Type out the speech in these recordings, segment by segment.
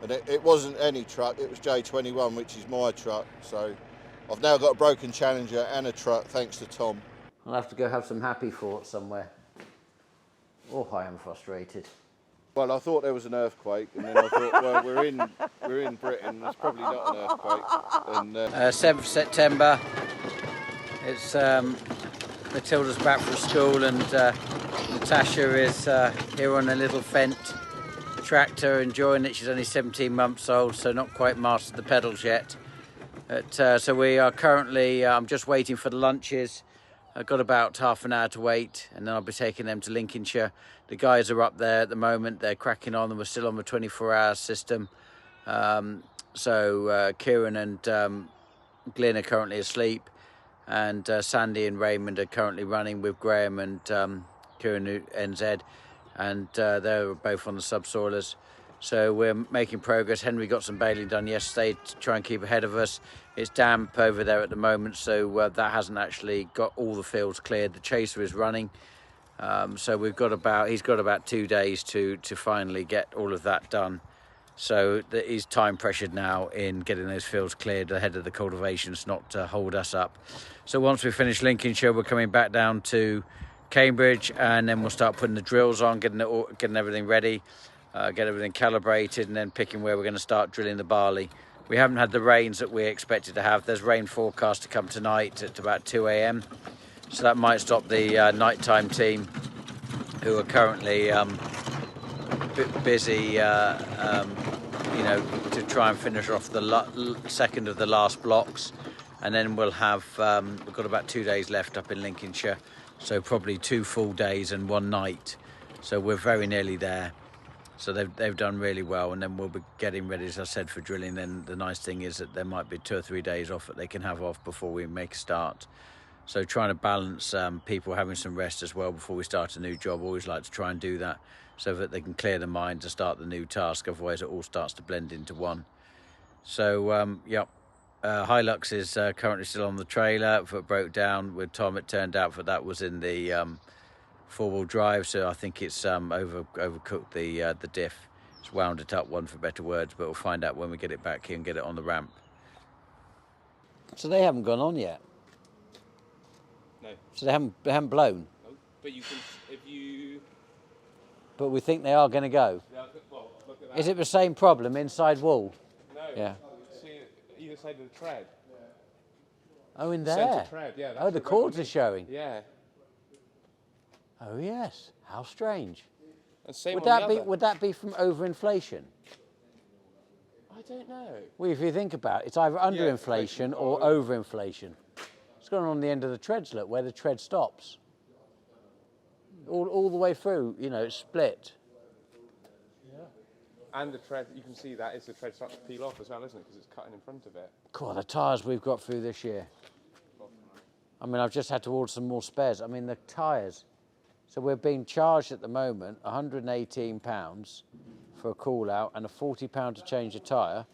And it wasn't any truck, it was J21, which is my truck. So I've now got a broken Challenger and a truck, thanks to Tom. I'll have to go have some happy thoughts somewhere. Oh, I am frustrated. Well, I thought there was an earthquake, and then I thought, well, we're in Britain. There's probably not an earthquake. And 7th September. It's Matilda's back from school, and Natasha is here on a little Fent tractor, enjoying it. She's only 17 months old, so not quite mastered the pedals yet. But, so we are currently. I'm just waiting for the lunches. I've got about half an hour to wait, and then I'll be taking them to Lincolnshire. The guys are up there at the moment. They're cracking on, and we're still on the 24-hour system. So Kieran and Glynn are currently asleep, and Sandy and Raymond are currently running with Graham and Kieran NZ, and they're both on the subsoilers. So we're making progress. Henry got some baling done yesterday to try and keep ahead of us. It's damp over there at the moment, so that hasn't actually got all the fields cleared. The chaser is running, so he's got about 2 days to finally get all of that done. So he's time pressured now in getting those fields cleared ahead of the cultivations, not to hold us up. So once we finish Lincolnshire, we're coming back down to Cambridge, and then we'll start putting the drills on, getting everything ready. Get everything calibrated, and then picking where we're going to start drilling the barley. We haven't had the rains that we expected to have. There's rain forecast to come tonight at about 2 a.m. So that might stop the nighttime team, who are currently busy, to try and finish off the second of the last blocks. And then we'll have, we've got about 2 days left up in Lincolnshire. So probably 2 full days and 1 night. So we're very nearly there. So they've done really well, and then we'll be getting ready, as I said, for drilling. Then the nice thing is that there might be 2 or 3 days off that they can have off before we make a start. So trying to balance people having some rest as well before we start a new job. Always like to try and do that so that they can clear the mind to start the new task. Otherwise it all starts to blend into one. So Hilux is currently still on the trailer. If it broke down with Tom, it turned out that was in the 4-wheel drive, so I think it's overcooked the diff. It's wound it up, one for better words, but we'll find out when we get it back here and get it on the ramp. So they haven't gone on yet? No. So they haven't blown? No, but you can, if you... But we think they are going to go? Yeah, well, look at that. Is it the same problem, inside wall? No. Yeah. See, either side of the tread. Oh, in there? Centre tread, yeah. Oh, the cords are showing? Yeah. Oh yes, how strange. And same Would on the that be? other. Would that be from overinflation? I don't know. Well, if you think about it, it's either underinflation or overinflation. It's gone on the end of the treads. Look, where the tread stops. All the way through, it's split. Yeah. And the tread, you can see that is the tread starting to peel off as well, isn't it? Because it's cutting in front of it. God, the tyres we've got through this year. I mean, I've just had to order some more spares. I mean, the tyres. So we're being charged at the moment £118 for a call out and a £40 to change a tyre.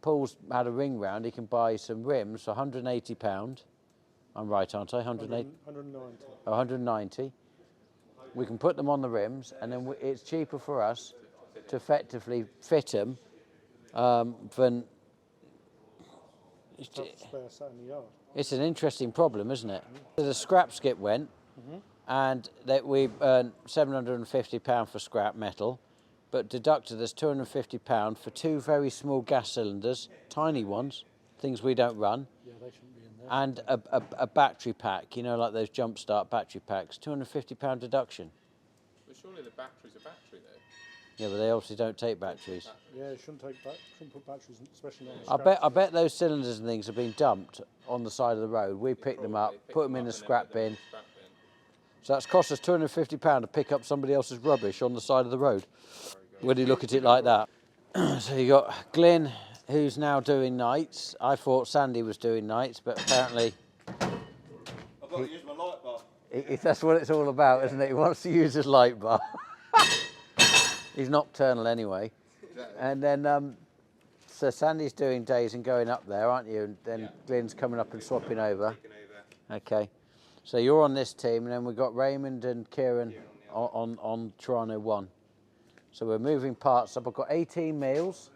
Paul's had a ring round. He can buy some rims for £180. I'm right, aren't I? 180? 190. Oh, 190. We can put them on the rims, and then it's cheaper for us to effectively fit them than... It's an interesting problem, isn't it? The scrap skip went, and that we earned £750 for scrap metal, but deducted us £250 for 2 very small gas cylinders, tiny ones, things we don't run, Yeah, they shouldn't be in there. and a battery pack, like those jump start battery packs, £250 deduction. But surely the battery's a battery, though. Yeah, but they obviously don't take batteries. Yeah, you shouldn't put batteries, especially on the I bet those cylinders and things have been dumped on the side of the road. We picked them up, put them in the scrap bin. So that's cost us £250 to pick up somebody else's rubbish on the side of the road. When you look at it like that. So you got Glynn, who's now doing nights. I thought Sandy was doing nights, but apparently... I've got to use my light bar. That's what it's all about, isn't it? He wants to use his light bar. He's nocturnal anyway. Exactly. And then, so Sandy's doing days and going up there, aren't you? And then Glynn's coming up and swapping over. Okay. So you're on this team, and then we've got Raymond and Kieran on Terrano 1. So we're moving parts up. I've got 18 meals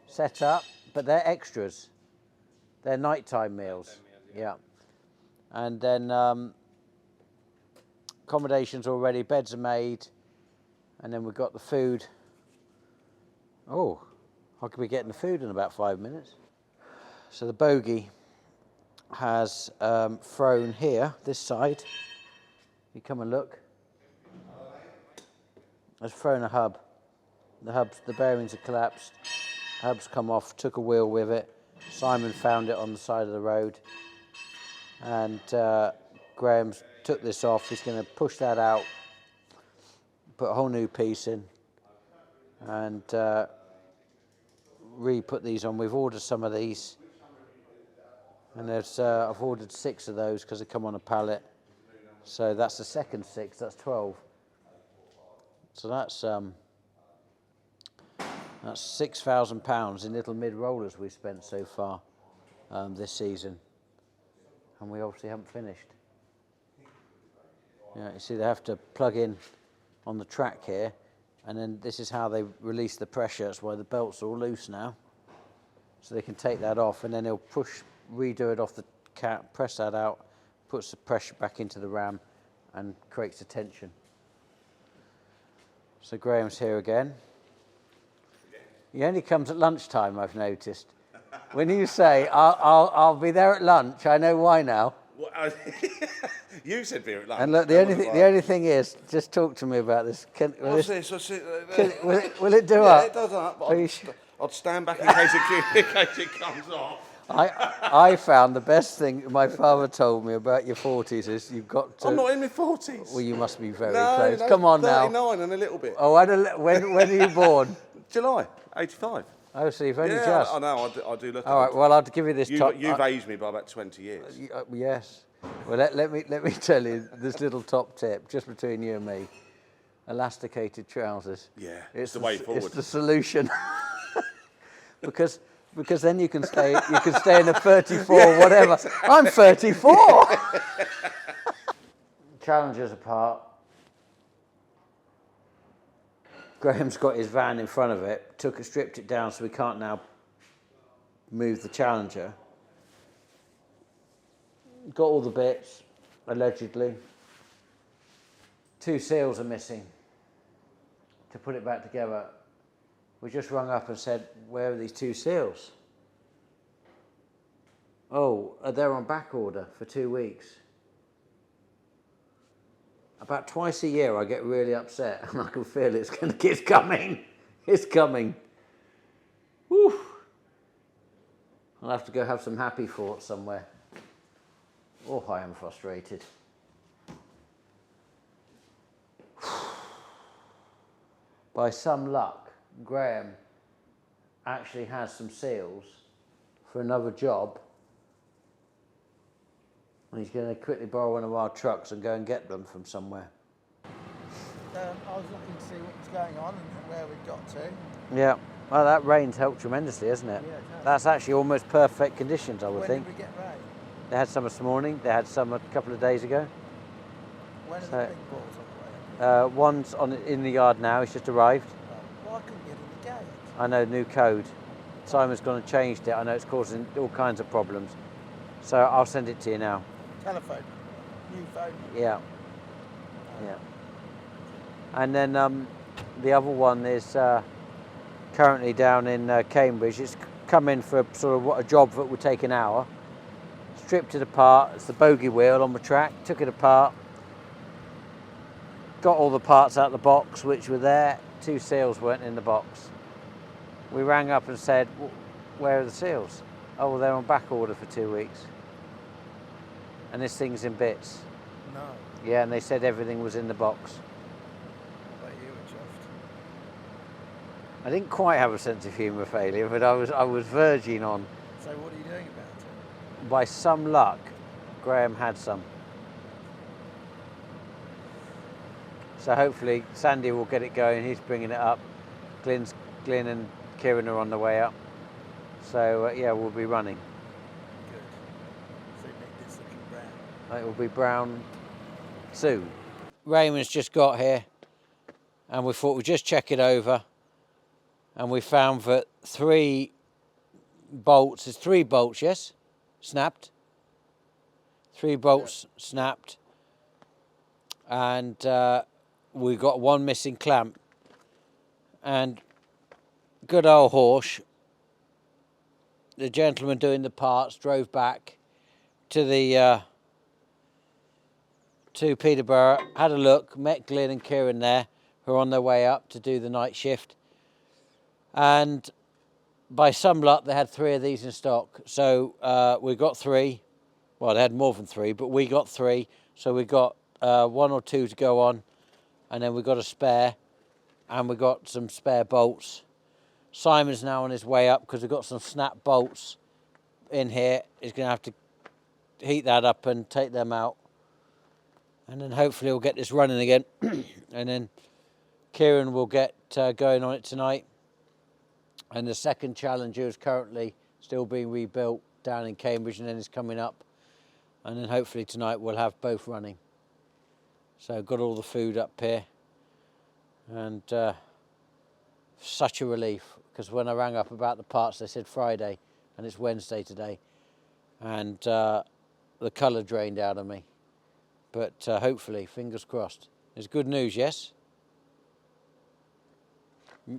set up, but they're extras. They're nighttime meals. Yeah. And then accommodations all ready, beds are made, and then we've got the food. Oh, I could be getting the food in about 5 minutes. So the bogey has thrown here, this side. You come and look. Has thrown a hub. The bearings have collapsed. Hub's come off, took a wheel with it. Simon found it on the side of the road. And Graham's took this off. He's going to push that out, put a whole new piece in, and re-put these on. We've ordered some of these, and there's I've ordered 6 of those because they come on a pallet. So that's the second 6. That's 12. So that's £6,000 in little mid rollers we've spent so far this season, and we obviously haven't finished. Yeah, you see, they have to plug in on the track here, and then this is how they release the pressure. That's why the belts are all loose now. So they can take that off, and then they'll redo it off the cap, press that out, puts the pressure back into the ram, and creates the tension. So Graham's here again. He only comes at lunchtime, I've noticed. When you say, I'll be there at lunch, I know why now. Well, you said beer at lunch. And look, the only thing is, just talk to me about this. Will it do up? It does up. Please. I'd stand back in case it comes off. I found the best thing my father told me about your 40s is you've got to... I'm not in my 40s. Well, you must be very close. Come on 39 now. 39 and a little bit. Oh, when are you born? July, 85. Oh, so you've only Yeah, just... I know, I do look All right, well, I'll give you this top... You've aged me by about 20 years. Yes. Well, let me tell you this little top tip, just between you and me. Elasticated trousers. Yeah, it's the way forward. It's the solution. because then you can stay in a 34 whatever. I'm 34. Challengers apart. Graham's got his van in front of it, stripped it down so we can't now move the Challenger. Got all the bits, allegedly. 2 seals are missing to put it back together. We just rung up and said, where are these 2 seals? Oh, they're on back order for 2 weeks. About twice a year I get really upset and I can feel it's coming. It's coming. Whew. I'll have to go have some happy thoughts somewhere. Oh, I am frustrated. By some luck, Graham actually has some seals for another job. And he's going to quickly borrow one of our trucks and go and get them from somewhere. I was looking to see what was going on and where we'd got to. Yeah, well, that rain's helped tremendously, hasn't it? Yeah, it has. That's actually almost perfect conditions, I would When think. did we get rain? They had some this morning, they had some a couple of days ago. When are the big balls on the way? One's in the yard now, he's just arrived. Well, I couldn't get in the gate. I know, new code. Simon's gone and changed it. I know it's causing all kinds of problems. So I'll send it to you now. Telephone, new phone. Yeah. Yeah. And then the other one is currently down in Cambridge. It's come in for sort of a job that would take an hour. Stripped it apart. It's the bogey wheel on the track. Took it apart. Got all the parts out of the box which were there. 2 seals weren't in the box. We rang up and said, where are the seals? Oh, well, they're on back order for 2 weeks. And this thing's in bits. No. Yeah, and they said everything was in the box. What about you, Chuffed? I didn't quite have a sense of humour failure, but I was verging on. So what are you doing about it? By some luck, Graham had some. So hopefully Sandy will get it going. He's bringing it up. Glynn and Kieran are on the way up. So yeah, we'll be running. Good. So make this looking brown. It will be brown soon. Raymond's just got here. and we thought we'd just check it over, and we found that 3 bolts, there's 3 bolts, yes, snapped. 3 bolts snapped, and we got 1 missing clamp. And good old Horsh, the gentleman doing the parts, drove back to the to Peterborough, had a look, met Glynn and Kieran there, who are on their way up to do the night shift. And by some luck, they had 3 of these in stock. So we got 3. Well, they had more than 3, but we got 3. So we got 1 or 2 to go on, and then we got a spare, and we got some spare bolts. Simon's now on his way up because we've got some snap bolts in here. He's going to have to heat that up and take them out. And then hopefully we'll get this running again. And then Kieran will get going on it tonight. And the second Challenger is currently still being rebuilt down in Cambridge, and then it's coming up. And then hopefully tonight we'll have both running. So got all the food up here. And such a relief, because when I rang up about the parts, they said Friday, and it's Wednesday today. And the colour drained out of me. But hopefully, fingers crossed. It's good news, yes?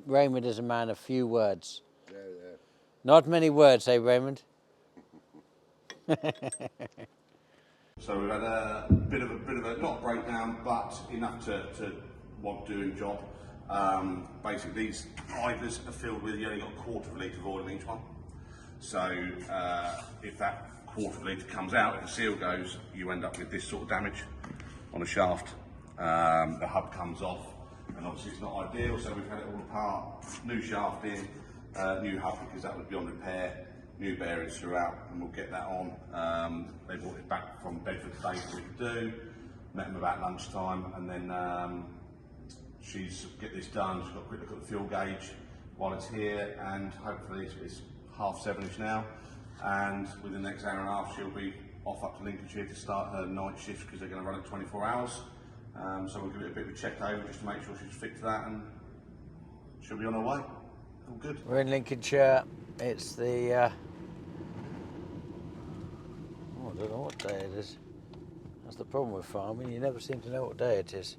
Raymond is a man of few words. Yeah. Not many words, eh, Raymond? So we've had a bit of a not a breakdown, but enough to want doing job. Basically, these idlers are filled with, you only got a 1/4 litre of oil in each one. So if that 1/4 litre comes out, if the seal goes, you end up with this sort of damage on the shaft. The hub comes off, and obviously it's not ideal. So we've had it all apart, new shaft in, new hub because that would be on repair. New bearings throughout, and we'll get that on. They brought it back from Bedford today so we could do. Met them about lunchtime, and then she's get this done. She's got a quick look at the fuel gauge while it's here, and hopefully it's 7:30 now. And within the next hour and a half, she'll be off up to Lincolnshire to start her night shift because they're going to run it 24 hours. So we'll give it a bit of a check over just to make sure she's fit to that, and she'll be on her way. All good. We're in Lincolnshire. It's the I don't know what day it is. That's the problem with farming, you never seem to know what day it is.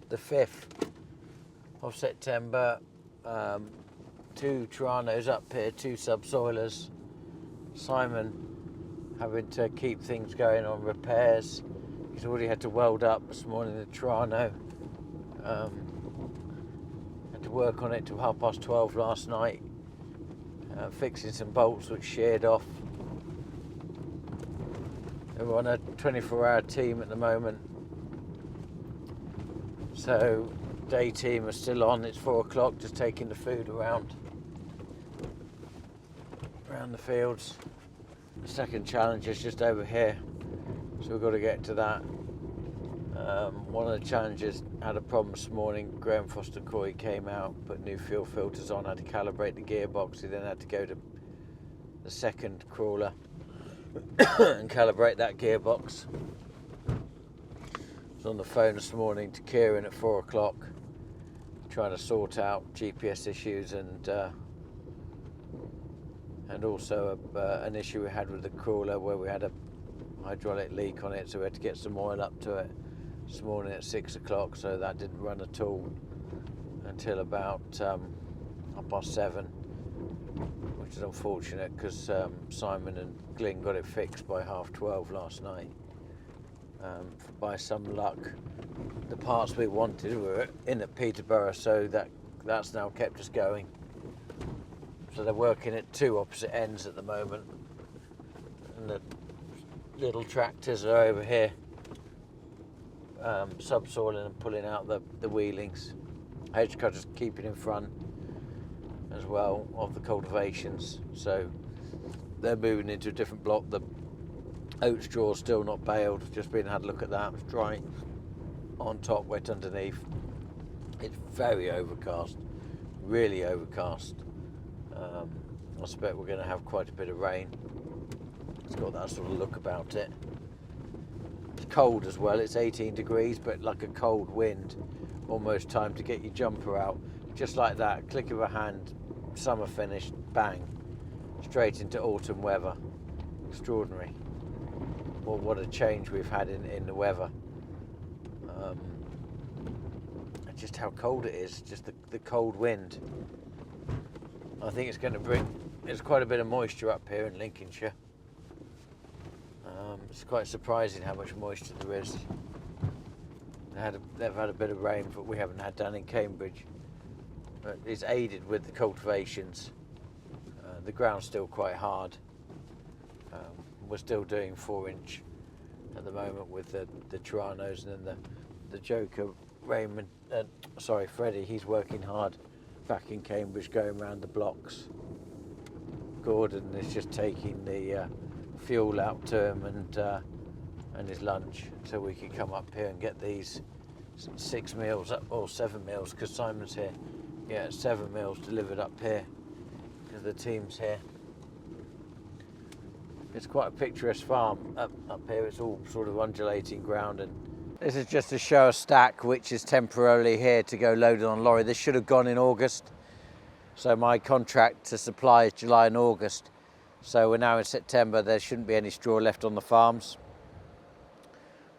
The 5th of September. 2 Terranos up here, 2 subsoilers. Simon having to keep things going on repairs. He's already had to weld up this morning the Terrano. Had to work on it till 12:30 last night. Fixing some bolts which sheared off. We're on a 24-hour team at the moment. So day team are still on. It's 4 o'clock, just taking the food around the fields. The second challenge is just over here, so we've got to get to that. One of the challenges had a problem this morning. Graham Foster Coy came out, put new fuel filters on, had to calibrate the gearbox. He then had to go to the second crawler and calibrate that gearbox. I was on the phone this morning to Kieran at 4 o'clock, trying to sort out GPS issues and also an issue we had with the crawler where we had a hydraulic leak on it, so we had to get some oil up to it this morning at 6 o'clock, so that didn't run at all until about 7:30, which is unfortunate because Simon and Glynn got it fixed by 12:30 last night. By some luck, the parts we wanted were in at Peterborough, so that's now kept us going. So they're working at 2 opposite ends at the moment, and the little tractors are over here subsoiling and pulling out the wheelings. Hedge cutters keeping in front as well of the cultivations, so they're moving into a different block. The oat straw still not baled, just been had a look at that. It's dry on top, wet underneath. It's very overcast, really overcast. I suspect we're going to have quite a bit of rain. It's got that sort of look about it. It's cold as well, it's 18 degrees, but like a cold wind almost time to get your jumper out. Just like that, click of a hand, summer finished, bang, straight into autumn weather. Extraordinary. Well, what a change we've had in the weather. Just how cold it is, just the cold wind. I think it's going to bring, there's quite a bit of moisture up here in Lincolnshire. It's quite surprising how much moisture there is. They've had a bit of rain, but we haven't had down in Cambridge. But it's aided with the cultivations. The ground's still quite hard. We're still doing 4-inch at the moment with the Terranos, and then the Joker Raymond, Freddie, he's working hard back in Cambridge, going around the blocks. Gordon is just taking the fuel out to him and his lunch, so we can come up here and get these 6 meals up, or 7 meals, because Simon's here. Yeah, 7 meals delivered up here because the team's here. It's quite a picturesque farm up here. It's all sort of undulating ground, and this is just to show a stack which is temporarily here to go loaded on lorry. This should have gone in August, so my contract to supply is July and August. So we're now in September. There shouldn't be any straw left on the farms.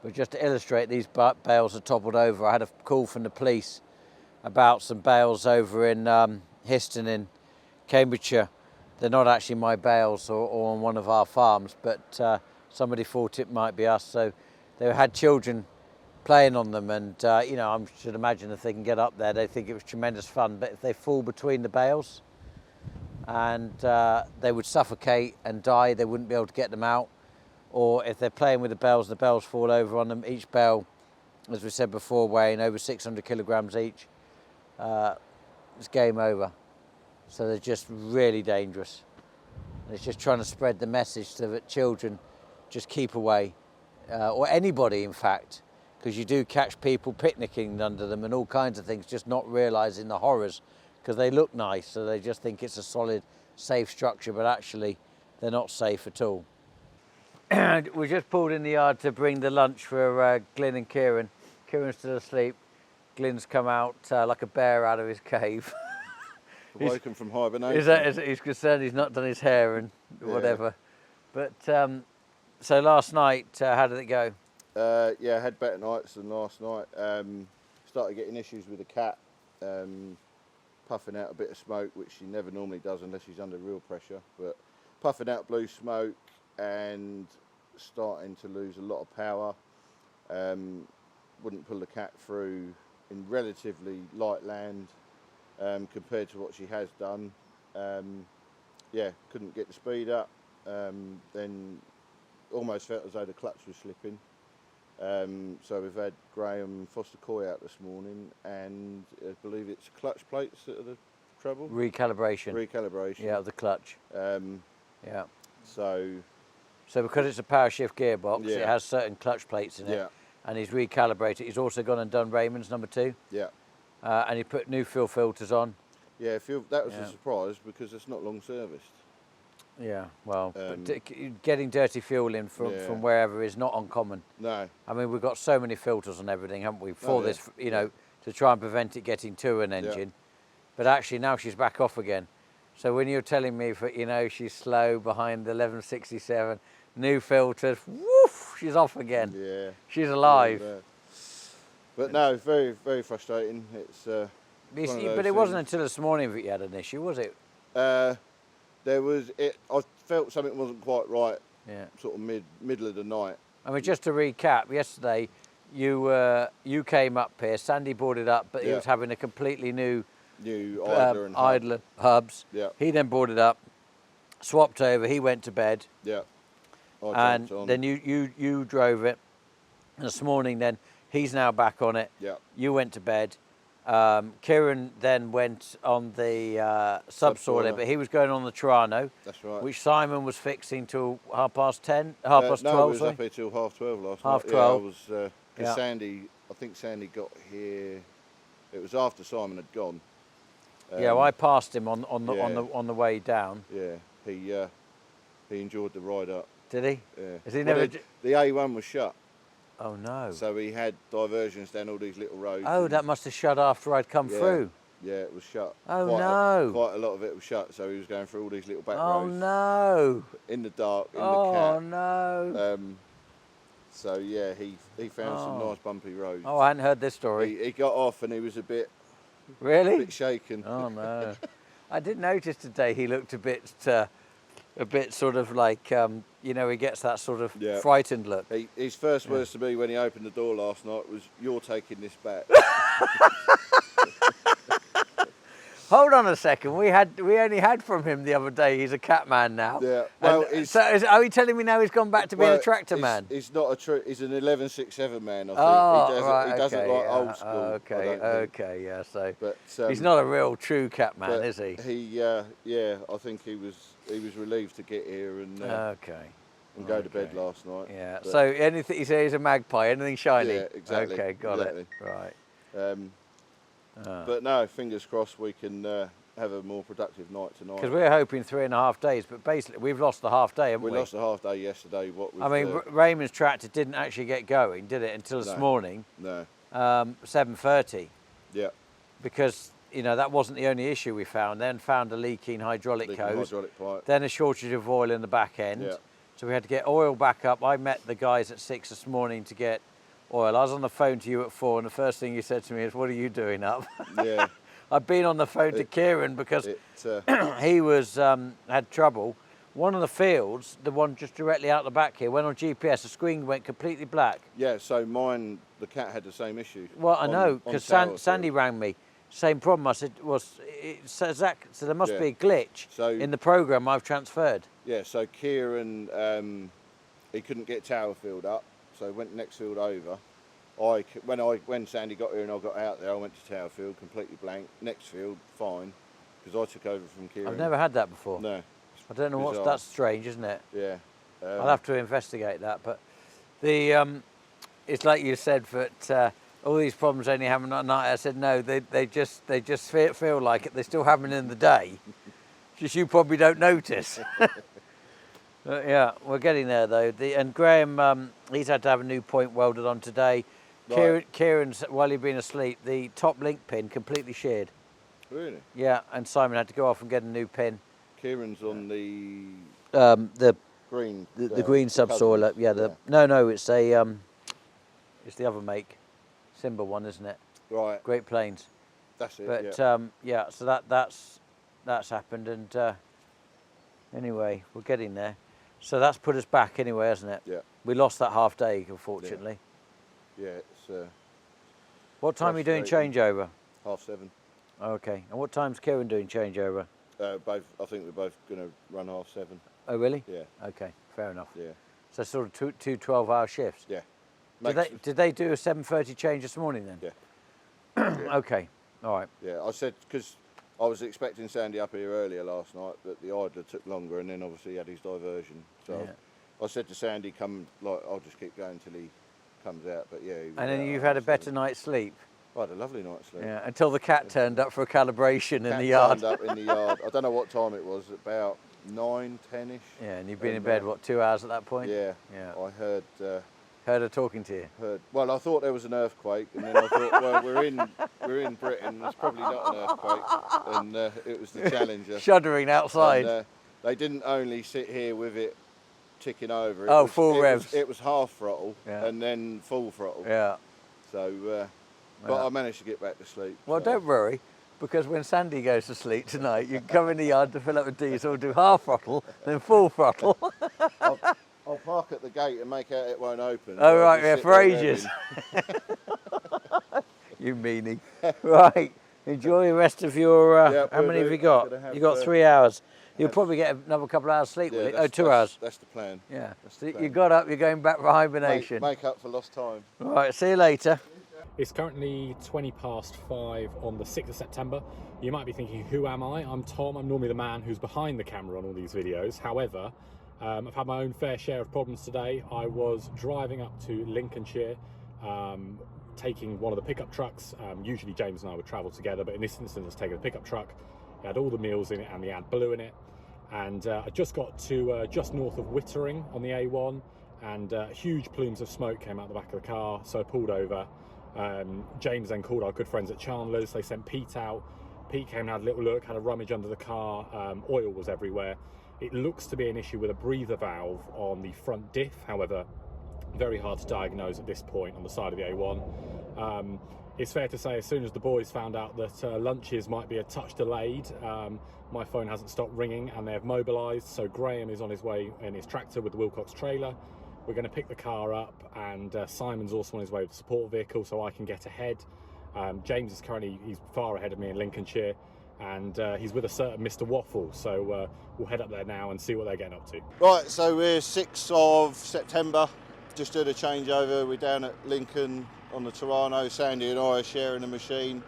But just to illustrate, these bales are toppled over. I had a call from the police about some bales over in Histon in Cambridgeshire. They're not actually my bales or on one of our farms, but somebody thought it might be us. So they had children playing on them, and you know, I should imagine if they can get up there, they think it was tremendous fun. But if they fall between the bales, and they would suffocate and die, they wouldn't be able to get them out. Or if they're playing with the bells fall over on them. Each bell, as we said before, weighing over 600 kilograms each. It's game over. So they're just really dangerous. And it's just trying to spread the message so that children just keep away, or anybody in fact, because you do catch people picnicking under them and all kinds of things, just not realising the horrors, because they look nice, so they just think it's a solid, safe structure, but actually they're not safe at all. We just pulled in the yard to bring the lunch for Glynn and Kieran. Kieran's still asleep. Glynn's come out like a bear out of his cave. Awoken from hibernation. He's concerned he's not done his hair and whatever. But so last night, how did it go? Yeah, I had better nights than last night. Started getting issues with the cat, puffing out a bit of smoke, which she never normally does unless she's under real pressure. But puffing out blue smoke and starting to lose a lot of power. Wouldn't pull the cat through in relatively light land compared to what she has done. Yeah, couldn't get the speed up. Then almost felt as though the clutch was slipping. So we've had Graham Foster Coy out this morning, and I believe it's clutch plates that are the trouble. Recalibration. Yeah, of the clutch. Yeah. So because it's a power shift gearbox, yeah, it has certain clutch plates in it. Yeah. And he's recalibrated. He's also gone and done Raymond's number 2. Yeah. And he put new fuel filters on. Yeah, that was a surprise because it's not long serviced. Yeah, well, but getting dirty fuel in from wherever is not uncommon. No. I mean, we've got so many filters on everything, haven't we, for this, you know, to try and prevent it getting to an engine. Yeah. But actually now she's back off again. So when you're telling me, you know, she's slow behind the 1167, new filters, woof, she's off again. Yeah. She's alive. Yeah, but no, very, very frustrating. It's but it wasn't until this morning that you had an issue, was it? I felt something wasn't quite right. Yeah. Sort of middle of the night. I mean, just to recap, yesterday you came up here. Sandy boarded up, but he was having a completely new idler and hubs. Yeah. He then boarded up, swapped over. He went to bed. Yeah. And then you drove it. And this morning, then he's now back on it. Yeah. You went to bed. Kieran then went on the subsoiler, but he was going on the Terrano. That's right. Which Simon was fixing till 12:30. No, I was up here till 12:30 last night. 12:30. Yeah, I was because Sandy. I think Sandy got here. It was after Simon had gone. Well, I passed him on the way down. Yeah, he enjoyed the ride up. Did he? Yeah. Has he never? The A1 was shut. Oh no. So he had diversions down all these little roads. Oh, and- that must have shut after I'd come Yeah. through. Yeah, it was shut. Oh, quite no. Quite a lot of it was shut, so he was going through all these little back Oh roads no. in the dark, in the Oh cat. no. So yeah, he found some nice bumpy roads. Oh, I hadn't heard this story. He got off and he was a bit Really? shaken. Oh no. I did notice today he looked a bit sort of like, you know, he gets that sort of Yeah. frightened look. His first words to me when he opened the door last night was, "You're taking this back." Hold on a second. We only had from him the other day. He's a cat man now. Yeah. Well, And so are you telling me now he's gone back to being a tractor man? He's not he's an 1167 man, I think. Oh, right, he doesn't okay, like yeah. old school. I Okay, don't think. okay, yeah. So But he's not a real true cat man, but is he? Yeah, I think he was relieved to get here and Okay. go to bed last night. Yeah. But, So anything you say he's a magpie, anything shiny? Yeah, exactly, Okay, got exactly. it. Right. But no, fingers crossed we can have a more productive night tonight. Because we're hoping 3.5 days, but basically we've lost the half day, haven't we? We lost a half day yesterday. What was I mean, Raymond's tractor didn't actually get going, did it, until this No. morning, no, 7:30, yeah, because you know that wasn't the only issue we found. Then found a leaking hydraulic leaking hose, hydraulic pipe. then a shortage of oil in the back end. Yeah. So we had to get oil back up. I met the guys at 6 this morning to get oil. I was on the phone to you at 4, and the first thing you said to me is, "What are you doing up?" Yeah, I've been on the phone to Kieran because he was had trouble. One of the fields, the one just directly out the back here, went on GPS. The screen went completely black. yeah. So mine, the cat had the same issue. Well, I know, on because Tower Sandy Field. rang me. Same problem. I said, so there must Yeah. be a glitch So- in the program I've transferred. Yeah, so Kieran, he couldn't get Towerfield up, so went next field over. When Sandy got here and I got out there, I went to Towerfield completely blank. Next field, fine, because I took over from Kieran. I've never had that before. No. I don't know what's bizarre. that's strange, isn't it? Yeah. I'll have to investigate that. But the it's like you said that all these problems only happen at night. I said no, they just feel like it. They still happen in the day. Just you probably don't notice. But yeah, we're getting there though. And Graham, he's had to have a new point welded on today. Right. Kieran's, while he'd been asleep, the top link pin completely sheared. Really? Yeah, and Simon had to go off and get a new pin. Kieran's on the The green. the green subsoiler. Cousins. Yeah, no, it's it's the other make, Simba one, isn't it? Right. Great Plains. That's it. But yeah. yeah, so that's happened, and anyway, we're getting there. So that's put us back anyway, hasn't it? Yeah. We lost that half day, unfortunately. Yeah. It's What time are you doing frustrating. changeover? 7:30. Okay. And what time's Kieran doing changeover? Both. I think we're both going to run 7:30. Oh, really? Yeah. Okay, fair enough. Yeah. So sort of two 12-hour shifts. Yeah. Did they do a 7:30 change this morning then? Yeah. Okay. All right. Yeah, I said, because I was expecting Sandy up here earlier last night, but the idler took longer, and then obviously he had his diversion. So Yeah. I said to Sandy, come, like, I'll just keep going till he comes out. But yeah. He was And then out you've at had a 7:30. better night's sleep. I had a lovely night's sleep. Yeah. Until the cat turned up for a calibration in Cat the yard. turned up in the yard. I don't know what time it was, about 9, 10-ish. Yeah. And you've been in And, bed what, 2 hours at that point? Yeah. Yeah. I heard. Heard her talking to you. Well, I thought there was an earthquake, and then I thought, well, we're in Britain. There's probably not an earthquake, and it was the Challenger. Shuddering outside. And, they didn't only sit here with it ticking over. Oh, full revs. It was half throttle, Yeah. and then full throttle. Yeah. So, but I managed to get back to sleep. Well, so. don't worry, because when Sandy goes to sleep tonight, you can come in the yard to fill up with diesel, do half throttle, then full throttle. I'll park at the gate and make out it won't open. Oh, so I'll right, just yeah, sit for there ages. You meanie. Right, enjoy the rest of your, Yeah, how will many have do. you got? Gonna have, You got 3 hours. You'll probably get another couple of hours sleep, Yeah, will you? Oh, that's- 2 that's- hours. That's the plan. Yeah. That's So the you plan. got up, you're going back for hibernation. Make up for lost time. Right, see you later. It's currently 5:20 on the 6th of September. You might be thinking, who am I? I'm Tom. I'm normally the man who's behind the camera on all these videos. However, I've had my own fair share of problems today. I was driving up to Lincolnshire, taking one of the pickup trucks. Usually James and I would travel together, but in this instance I was taking a pickup truck. It had all the meals in it and the AdBlue in it. And I just got to just north of Wittering on the A1, and huge plumes of smoke came out the back of the car, so I pulled over. James then called our good friends at Chandler's. They sent Pete out. Pete came and had a little look, had a rummage under the car. Oil was everywhere. It looks to be an issue with a breather valve on the front diff, however, very hard to diagnose at this point on the side of the A1. It's fair to say, as soon as the boys found out that lunches might be a touch delayed, my phone hasn't stopped ringing and they have mobilised. So Graham is on his way in his tractor with the Wilcox trailer. We're going to pick the car up, and Simon's also on his way with the support vehicle so I can get ahead. James is currently, he's far ahead of me in Lincolnshire, and he's with a certain Mr. Waffle, so we'll head up there now and see what they're getting up to. Right, so we're 6th of September, just did a changeover. We're down at Lincoln on the Terrano. Sandy and I are sharing a machine,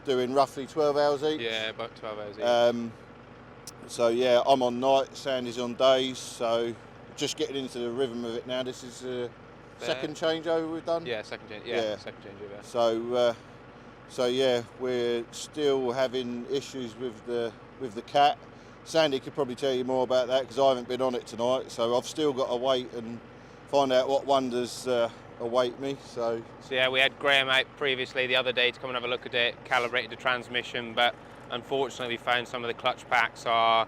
doing roughly 12 hours each. Yeah, about 12 hours each. So yeah, I'm on night, Sandy's on days, so just getting into the rhythm of it now. This is the second changeover we've done. Yeah, second changeover. So yeah, we're still having issues with the cat. Sandy could probably tell you more about that because I haven't been on it tonight. So I've still got to wait and find out what wonders await me. So yeah, we had Graham out previously the other day to come and have a look at it, calibrated the transmission, but unfortunately we found some of the clutch packs are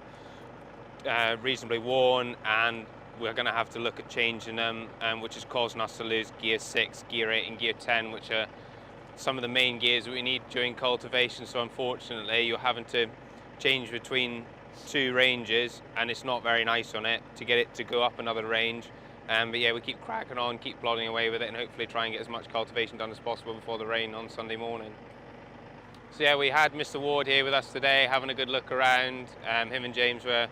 reasonably worn, and we're going to have to look at changing them, which is causing us to lose gear 6, gear 8 and gear 10, which are some of the main gears that we need during cultivation. So unfortunately you're having to change between 2 ranges, and it's not very nice on it to get it to go up another range. But yeah, we keep cracking on, keep plodding away with it, and hopefully try and get as much cultivation done as possible before the rain on Sunday morning. So yeah, we had Mr. Ward here with us today, having a good look around. Him and James were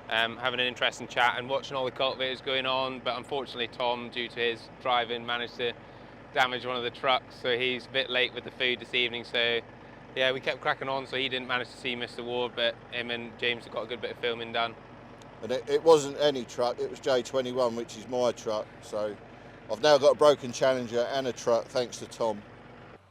having an interesting chat and watching all the cultivators going on, but unfortunately Tom, due to his driving, managed to damage one of the trucks, so he's a bit late with the food this evening. So yeah, we kept cracking on, so he didn't manage to see Mr. Ward, but him and James have got a good bit of filming done. And it wasn't any truck, it was J21, which is my truck. So I've now got a broken Challenger and a truck thanks to Tom.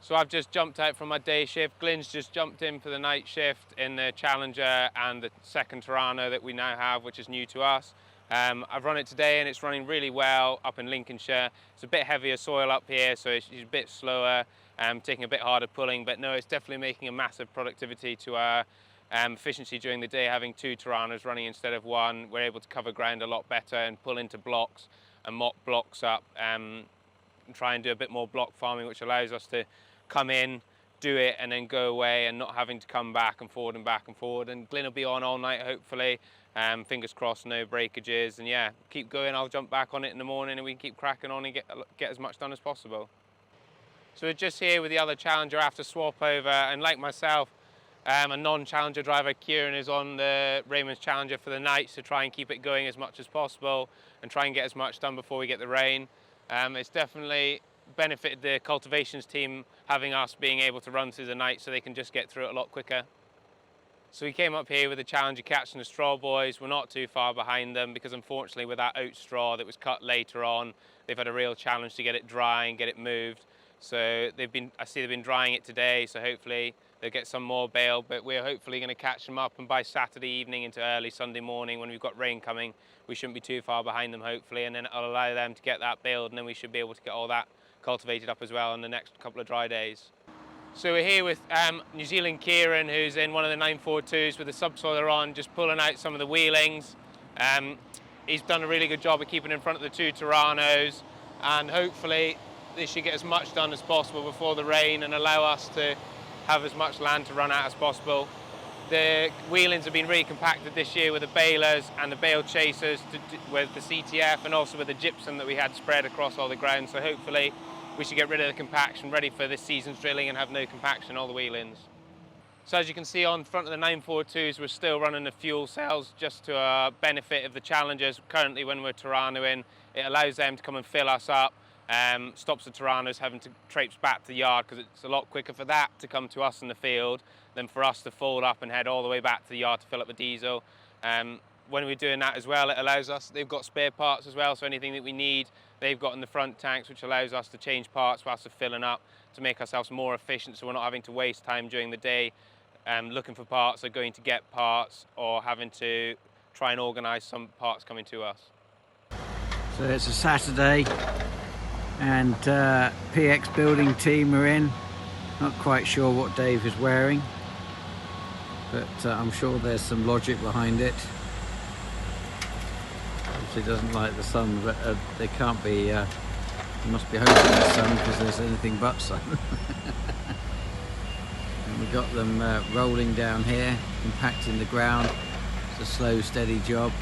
So I've just jumped out from my day shift. Glynn's just jumped in for the night shift in the Challenger and the second Terrano that we now have, which is new to us. I've run it today and it's running really well up in Lincolnshire. It's a bit heavier soil up here, so it's a bit slower, taking a bit harder pulling, but no, it's definitely making a massive productivity to our efficiency during the day. Having 2 Terranos running instead of 1, we're able to cover ground a lot better and pull into blocks and mop blocks up, and try and do a bit more block farming, which allows us to come in, do it, and then go away, and not having to come back and forward and back and forward. And Glynn will be on all night, hopefully. Fingers crossed, no breakages. And yeah, keep going. I'll jump back on it in the morning, and we can keep cracking on and get as much done as possible. So we're just here with the other Challenger after swap over, and like myself, a non-Challenger driver, Kieran, is on the Raymond's Challenger for the night to try and keep it going as much as possible and try and get as much done before we get the rain. It's definitely benefited the Cultivations team having us being able to run through the night, so they can just get through it a lot quicker. So we came up here with the Challenger catching the straw boys. We're not too far behind them because unfortunately with that oat straw that was cut later on, they've had a real challenge to get it dry and get it moved. So I see they've been drying it today, so hopefully they'll get some more bale, but we're hopefully going to catch them up, and by Saturday evening into early Sunday morning when we've got rain coming, we shouldn't be too far behind them hopefully, and then it'll allow them to get that baled, and then we should be able to get all that cultivated up as well in the next couple of dry days. So we're here with New Zealand Kieran, who's in one of the 942s with the subsoiler on, just pulling out some of the wheelings. He's done a really good job of keeping in front of the 2 Terranos, and hopefully they should get as much done as possible before the rain and allow us to have as much land to run out as possible. The wheelings have been really compacted this year with the balers and the bale chasers, with the CTF, and also with the gypsum that we had spread across all the ground. So hopefully we should get rid of the compaction, ready for this season's drilling, and have no compaction in all the wheelings. So as you can see on front of the 942s, we're still running the fuel cells just to our benefit of the Challengers. Currently when we're Terranoing, it allows them to come and fill us up, stops the Terranos having to traipse back to the yard, because it's a lot quicker for that to come to us in the field than for us to fold up and head all the way back to the yard to fill up the diesel. When we're doing that as well, it allows us, they've got spare parts as well, so anything that we need, they've got in the front tanks, which allows us to change parts whilst we're filling up to make ourselves more efficient, so we're not having to waste time during the day looking for parts or going to get parts, or having to try and organise some parts coming to us. So it's a Saturday and PX building team are in. Not quite sure what Dave is wearing, but I'm sure there's some logic behind it. Obviously doesn't like the sun, but they can't be, they must be hoping there's sun because there's anything but sun. And we got them rolling down here, compacting the ground. It's a slow, steady job.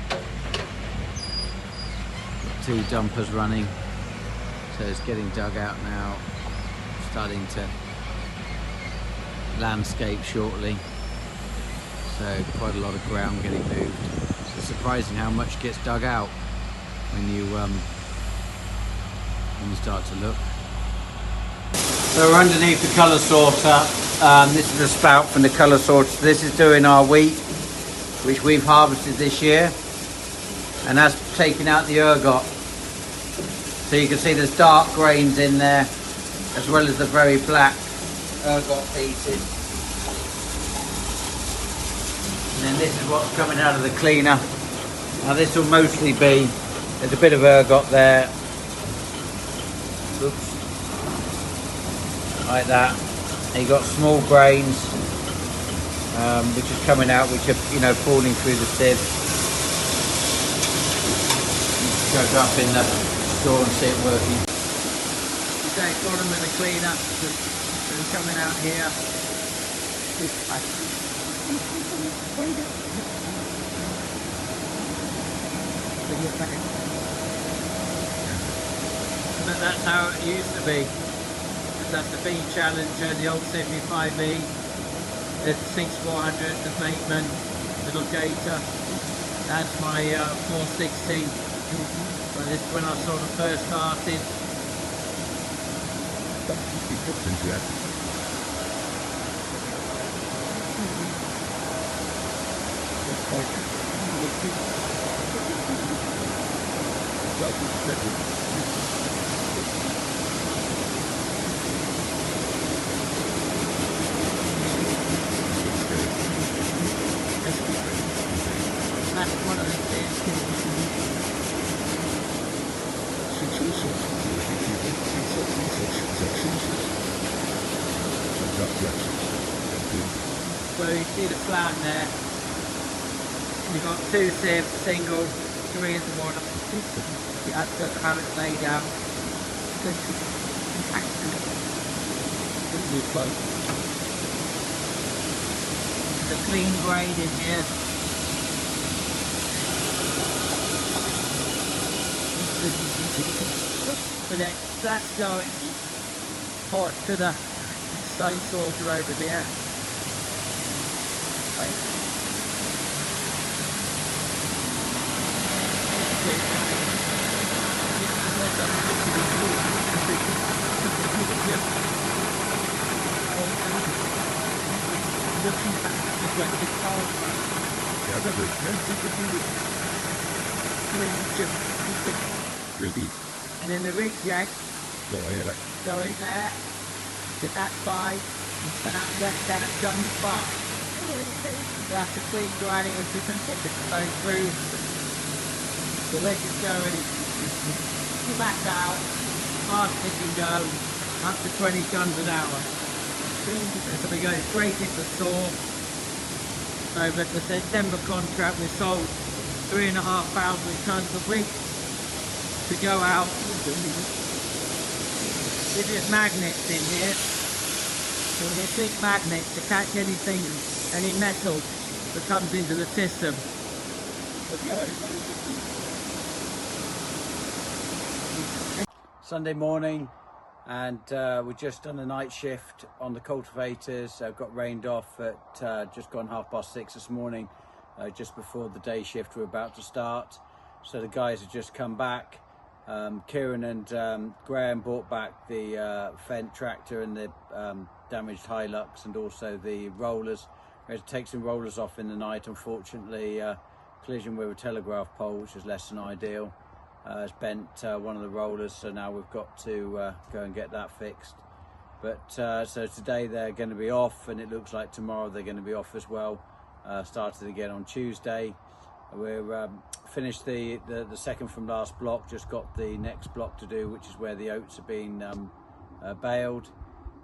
Got 2 dumpers running, so it's getting dug out now, starting to landscape shortly. So quite a lot of ground getting moved. It's surprising how much gets dug out when you start to look. So we're underneath the colour sorter. This is the spout from the colour sorter. This is doing our wheat, which we've harvested this year, and that's taking out the ergot. So you can see there's dark grains in there, as well as the very black ergot pieces. And then this is what's coming out of the cleaner. Now this will mostly be, there's a bit of ergot there. Oops. Like that. And you've got small grains, which is coming out, which are, you know, falling through the sieve. Go up in the store and see it working. Okay, got them with the cleaner. It's coming out here. But that's how it used to be. That's the B Challenger, the old 75E, the 6400, the Bateman, little Gator. That's my 460. So this is when I sort of first started. That's one of the Well, you see the flat there. You've got 2 sieves, single, 3 into 1. That's how it's laid out. The clean grade in here. But that's going hot to the stone sorter over there. And then the rig jack going there to that side, and that's done the spot. That's a clean grinding and just going through. The leg is going back out, fast as you go, up to 20 tons an hour. So we go straight into the saw. Over the September contract, we sold 3,500 tons a week to go out. There's magnets in here. So there's 6 magnets to catch anything, any metal that comes into the system. Sunday morning, and we're just done a night shift on the cultivators. Got rained off at just gone 6:30 this morning, just before the day shift we're about to start. So the guys have just come back. Kieran and Graham brought back the Fendt tractor and the damaged Hilux, and also the rollers. We had to take some rollers off in the night. Unfortunately, collision with a telegraph pole, which is less than ideal. Has bent one of the rollers, so now we've got to go and get that fixed. But so today they're going to be off, and it looks like tomorrow they're going to be off as well. Started again on Tuesday. We're finished the second from last block, just got the next block to do, which is where the oats have been baled.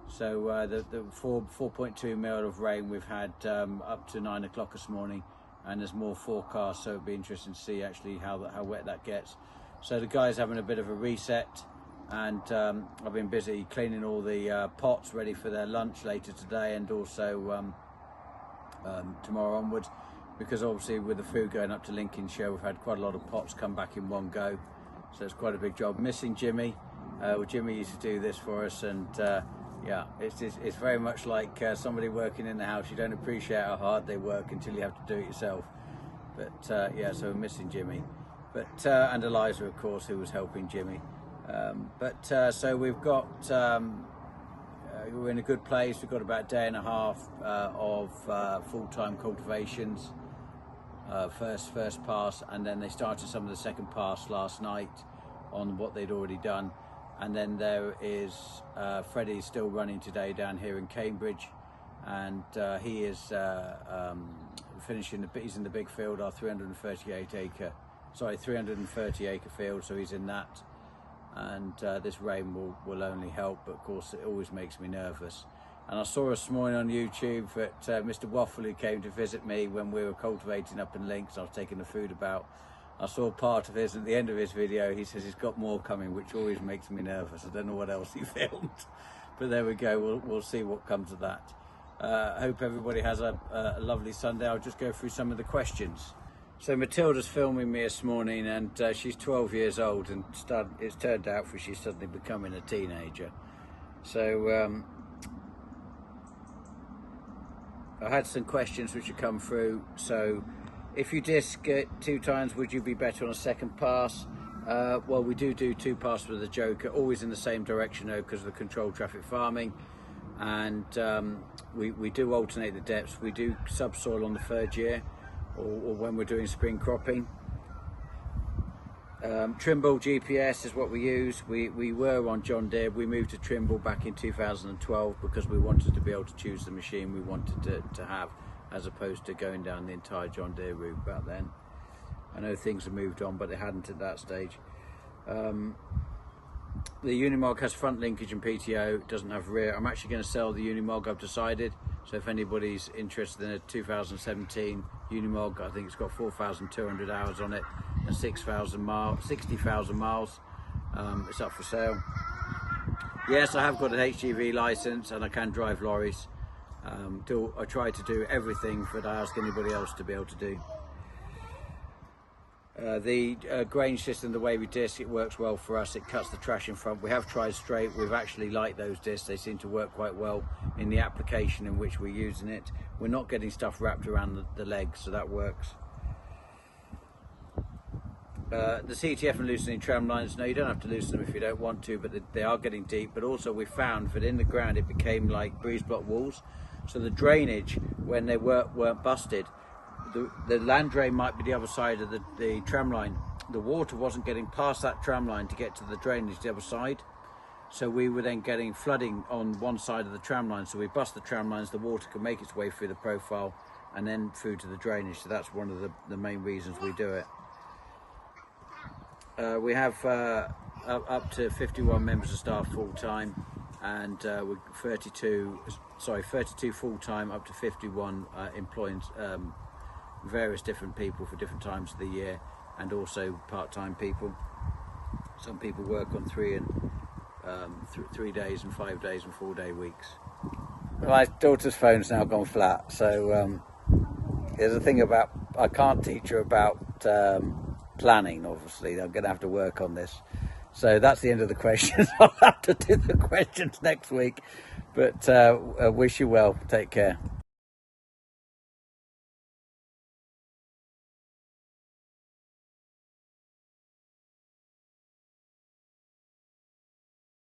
So the 4.2 mil of rain we've had up to 9 o'clock this morning, and there's more forecast, so it'll be interesting to see actually how wet that gets. So the guys having a bit of a reset, and I've been busy cleaning all the pots ready for their lunch later today, and also tomorrow onwards, because obviously with the food going up to Lincolnshire, we've had quite a lot of pots come back in one go, so it's quite a big job. Missing Jimmy. Well, Jimmy used to do this for us, and yeah, it's very much like somebody working in the house. You don't appreciate how hard they work until you have to do it yourself. But yeah, so we're missing Jimmy, but and Eliza, of course, who was helping Jimmy. So we've got we're in a good place. We've got about a day and a half of full-time cultivations, first pass, and then they started some of the second pass last night on what they'd already done. And then there is Freddie's still running today down here in Cambridge, and he is finishing he's in the big field, our 330 acre field, so he's in that. And this rain will only help, but of course it always makes me nervous. And I saw this morning on YouTube that Mr. Waffle, who came to visit me when we were cultivating up in Links, I was taking the food about, I saw part of his, at the end of his video, he says he's got more coming, which always makes me nervous. I don't know what else he filmed, but there we go, we'll see what comes of that. I hope everybody has a lovely Sunday. I'll just go through some of the questions. So Matilda's filming me this morning, and she's 12 years old, and it's turned out for she's suddenly becoming a teenager. So I had some questions which have come through. So if you disc it 2 times, would you be better on a second pass? Well, we do 2 passes with the Joker, always in the same direction though, because of the controlled traffic farming. And we do alternate the depths. We do subsoil on the 3rd year, or when we're doing spring cropping. Trimble GPS is what we use. We were on John Deere. We moved to Trimble back in 2012 because we wanted to be able to choose the machine we wanted to have, as opposed to going down the entire John Deere route back then. I know things have moved on, but they hadn't at that stage. The Unimog has front linkage and PTO, doesn't have rear. I'm actually going to sell the Unimog, I've decided. So if anybody's interested in a 2017 Unimog, I think it's got 4,200 hours on it and 60,000 miles. It's up for sale. Yes, I have got an HGV license and I can drive lorries. I try to do everything that I ask anybody else to be able to do. The grange system, the way we disc, it works well for us. It cuts the trash in front. We have tried straight. We've actually liked those discs. They seem to work quite well in the application in which we're using it. We're not getting stuff wrapped around the legs, so that works. The CTF and loosening tram lines, no, you don't have to loosen them if you don't want to, but they are getting deep. But also we found that in the ground it became like breeze block walls. So the drainage, when they weren't busted, the land drain might be the other side of the tram line. The water wasn't getting past that tram line to get to the drainage the other side. So we were then getting flooding on one side of the tram line. So we bust the tram lines, the water can make its way through the profile and then through to the drainage. So that's one of the main reasons we do it. We have up to 51 members of staff full-time, and we're 32 full-time, up to 51 employing various different people for different times of the year, and also part-time people. Some people work on 3 days and 5 days and 4-day weeks. My daughter's phone's now gone flat, so there's a thing about, I can't teach her about planning, obviously. I'm going to have to work on this. So that's the end of the questions. I'll have to do the questions next week, but wish you well. Take care.